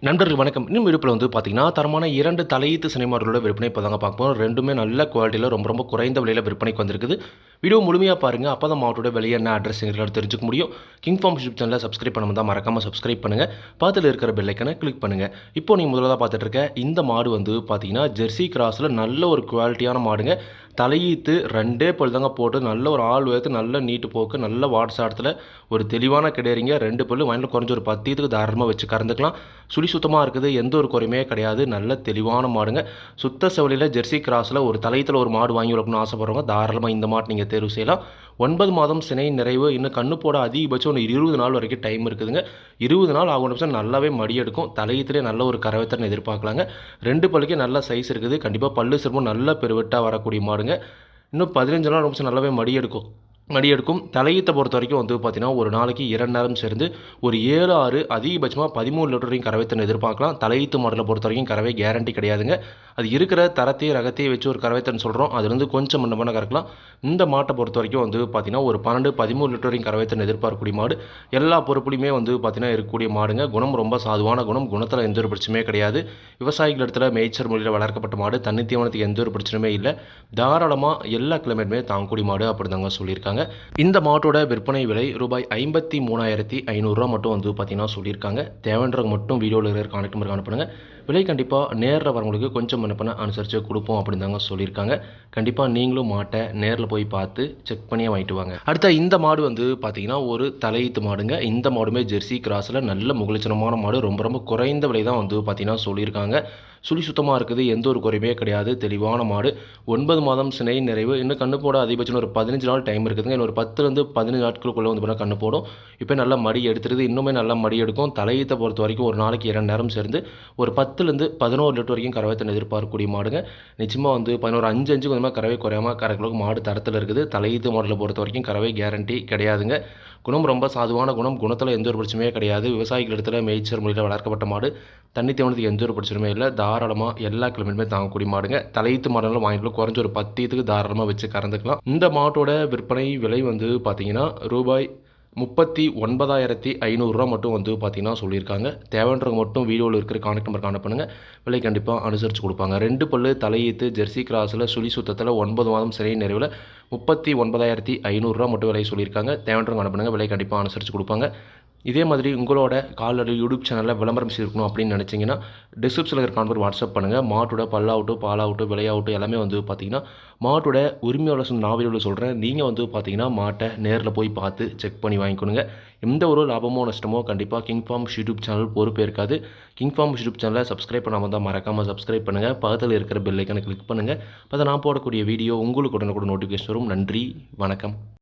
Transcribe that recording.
நண்பர்கள் வணக்கம். இன்னும் விடுப்பில் பார்த்தீங்கன்னா, தரமான 2 தலையீத்து சினை மாடுகளோட விற்பனை இப்போ தாங்க பார்க்க போறோம். 2மே நல்ல குவாலிட்டியில ரொம்ப குறைந்த விலையில விற்பனைக்கு வந்திருக்குது. வீடியோ முழுமையா பாருங்க. அப்பதான் மாட்டோட விலை என்ன, அட்ரஸ்ங்கிறத தெரிஞ்சுக்க முடியும். கிங் ஃபார்ம் யூடியூப் சேனலை சப்ஸ்கிரைப் பண்ணாம தான் மறக்காம சப்ஸ்கிரைப் பண்ணுங்க. பக்கத்துல இருக்கிற பெல் ஐகானை கிளிக் பண்ணுங்க. இப்போ நீங்க முதல்ல பார்த்துட்டு இருக்க இந்த மாடு பார்த்தீங்கன்னா, ஜெர்சி கிராஸ்ல நல்ல ஒரு குவாலிட்டியான மாடுங்க. தலையீத்து 2 பல் தாங்க போட்டு நல்ல ஒரு ஆள் உயரத்து நல்ல நீட்டு போக்கு நல்ல வாட்ஸாட்டத்தில் ஒரு தெளிவான கிடையாதுங்க. 2 பல்லு வாங்கிட்டு குறைஞ்ச ஒரு 10 ஈத்துக்கு தாராளமாக வச்சு கறந்துக்கலாம். சுழி சுத்தமாக இருக்குது, எந்த ஒரு குறையுமே கிடையாது. நல்ல தெளிவான மாடுங்க. சுத்த செவலியில் ஜெர்சி கிராஸில் ஒரு தலையத்தில் ஒரு மாடு வாங்கி வளர்க்கணும்னு ஆசைப்படுறவங்க தாராளமாக இந்த மாட்டு நீங்கள் தேர்வு செய்யலாம். 9 மாதம் சினை நிறைவு, இன்னும் கண்ணு போட அதிகபட்சம் ஒரு 20 நாள் வரைக்கும் டைம் இருக்குதுங்க. 20 நாள் ஆகும் நிமிஷம் நல்லாவே மடி எடுக்கும். தலையத்திலே நல்ல ஒரு கறவைத்திறன் எதிர்பார்க்கலாங்க. 2 பல்லுக்கே நல்ல சைஸ் இருக்குது. கண்டிப்பாக பல்லு சிறுமும் நல்ல பெருவெட்டாக வரக்கூடிய மாடுங்க. இன்னும் 15 நாள் நிமிஷம் நல்லாவே மடி எடுக்கும். தலையீத்தை பொறுத்த வரைக்கும் பார்த்தீங்கன்னா, ஒரு நாளைக்கு 2 நேரம் சேர்ந்து ஒரு 7, 6 அதிகபட்சமாக 13 லிட்டர் வரைக்கும் கறவைத்திறன் எதிர்பார்க்கலாம். தலையீத்து மாடலை பொறுத்த வரைக்கும் கறவை கேரண்டி கிடையாதுங்க. அது இருக்கிற தரத்தையும் ரகத்தையும் வச்சு ஒரு கறவைத்திறன் சொல்கிறோம். அதுலேருந்து கொஞ்சம் முன்ன கறக்கலாம். இந்த மாட்டை பொறுத்த வரைக்கும் பார்த்தீங்கன்னா, ஒரு 12, 13 லிட்டர் வரைக்கும் கறவைத்திறன் எதிர்பார்க்கக்கூடிய மாடு. எல்லா பொறுப்புலையுமே பார்த்தீங்கன்னா இருக்கக்கூடிய மாடுங்க. குணம் ரொம்ப சாதுவான குணம். குணத்தில் எந்த ஒரு பிரச்சனையுமே கிடையாது. விவசாயிகள் இடத்துல மேய்ச்சல் முறையில் வளர்க்கப்பட்ட மாடு. தண்ணி தீவனத்துக்கு எந்த ஒரு பிரச்சனையுமே இல்லை. தாராளமாக எல்லா கிளைமேட்டுமே தாங்கக்கூடிய மாடு அப்படி தாங்க சொல்லியிருக்காங்க. இந்த மாட்டோட விற்பனை விலை ரூபாய் 53,500 மட்டும் பார்த்தீங்கன்னா சொல்லியிருக்காங்க. தேவைன்றவங்க மட்டும் வீடியோவில் இருக்கிற கான்டாக்ட் நம்பருக்கு அனுப்புங்க. விலை கண்டிப்பாக நேரில் வரவங்களுக்கு கொஞ்சம் முன்னப்பண்ண அனுசரித்து கொடுப்போம் அப்படின்னு தாங்க சொல்லியிருக்காங்க. கண்டிப்பாக நீங்களும் மாட்டை நேரில் போய் பார்த்து செக் பண்ணியே வாங்கிட்டு வாங்க. அடுத்த இந்த மாடு பார்த்தீங்கன்னா ஒரு தலையீத்து மாடுங்க. இந்த மாடுமே ஜெர்சி கிராஸில் நல்ல முகலட்சணமான மாடு. ரொம்ப குறைந்த விலை தான் பார்த்தீங்கன்னா சொல்லியிருக்காங்க. சுழி சுத்தமாக இருக்குது, எந்த ஒரு குறையுமே கிடையாது. தெளிவான மாடு. 9 மாதம் சினை நிறைவு, இன்னும் கண்ணு போட அதிகபட்சம் ஒரு 15 நாள் டைம் இருக்குதுங்க. இன்னும் ஒரு 10லேருந்து 15 நாட்களுக்குள்ளே பண்ணால் கண்ணு போடும். இப்போ நல்லா மடி எடுத்துருது, இன்னுமே நல்லா மடி எடுக்கும். தலையீத்தை பொறுத்த வரைக்கும் ஒரு நாளைக்கு 2 நேரம் சேர்ந்து ஒரு 10லேருந்து 11 லிட்டர் வரைக்கும் கறவைத்திறன் எதிர்பார்க்கக்கூடிய மாடுங்க. நிச்சயமாக 11 5 கொஞ்சமாக கறவை குறையாமல் கறக்கிறளவுக்கு மாடு தரத்தில் இருக்குது. தலையீத்து மாடலை பொறுத்த வரைக்கும் கறவை கேரண்டி கிடையாதுங்க. குணம் ரொம்ப சாதுவான குணம். குணத்தில் எந்த ஒரு பிரச்சனையுமே கிடையாது. விவசாயிகள் இடத்துல மேய்ச்சல் முறையில் வளர்க்கப்பட்ட மாடு. தண்ணி தேவனத்துக்கு எந்த ஒரு பிரச்சனையுமே இல்லை. தாராளமாக எல்லா கிலோமீட்டருமே தாங்கக்கூடிய மாடுங்க. தலையீத்து மாடலாம் வாங்கிட்டு குறைஞ்ச ஒரு 10 ஈத்துக்கு தாராளமாக வச்சு கறந்துக்கலாம். இந்த மாட்டோட விற்பனை விலை பார்த்தீங்கன்னா ரூபாய் 39,500 மட்டும் பார்த்தீங்கன்னா சொல்லியிருக்காங்க. தேவைன்றவங்க மட்டும் வீடியோவில் இருக்கிற கான்டாக்ட் நம்பருக்கு அனுப்புங்க. விலை கண்டிப்பாக அனுசரித்து கொடுப்பாங்க. 2 பல்லு தலையீத்து ஜெர்சி கிராஸில் சுழி சுத்தத்தில் 9 மாதம் சிறை நிறைவில் 39,500 மட்டும் விலை சொல்லியிருக்காங்க. தேவைன்றவங்க அனுப்புங்க. விலை கண்டிப்பாக அனுசரித்து கொடுப்பாங்க. இதே மாதிரி உங்களோட கால்நடை யூடியூப் சேனலில் விளம்பரம் செய்யணும் அப்படின்னு நினச்சிங்கன்னா டிஸ்கிரிப்ஷனில் இருக்கிற கான்டெக்ட் வாட்ஸ்அப் பண்ணுங்கள். மாட்டோட பல்லாகட்டும் பாலாகட்டும் விலையாகட்டும் எல்லாமே பார்த்தீங்கன்னா மாட்டோட உரிமையாளர் நாவலில் சொல்கிறேன். நீங்கள் பார்த்தீங்கன்னா மாட்டை நேரில் போய் பார்த்து செக் பண்ணி வாங்கிக்கணுங்க. எந்த ஒரு லாபமோ நஷ்டமோ கண்டிப்பாக கிங் ஃபார்ம் யூடியூப் சேனல் பொறுப்பே இருக்காது. கிங் ஃபார்ம் யூடியூப் சேனலை சப்ஸ்கிரைப் பண்ணாமல் தான் மறக்காமல் சப்ஸ்கிரைப் பண்ணுங்கள். பக்கத்தில் இருக்கிற பெல் ஐக்கானை கிளிக் பண்ணுங்கள். அப்போ நான் போடக்கூடிய வீடியோ உங்களுக்கு உடனுக்குடன் நோட்டிஃபிகேஷன் வரும். நன்றி, வணக்கம்.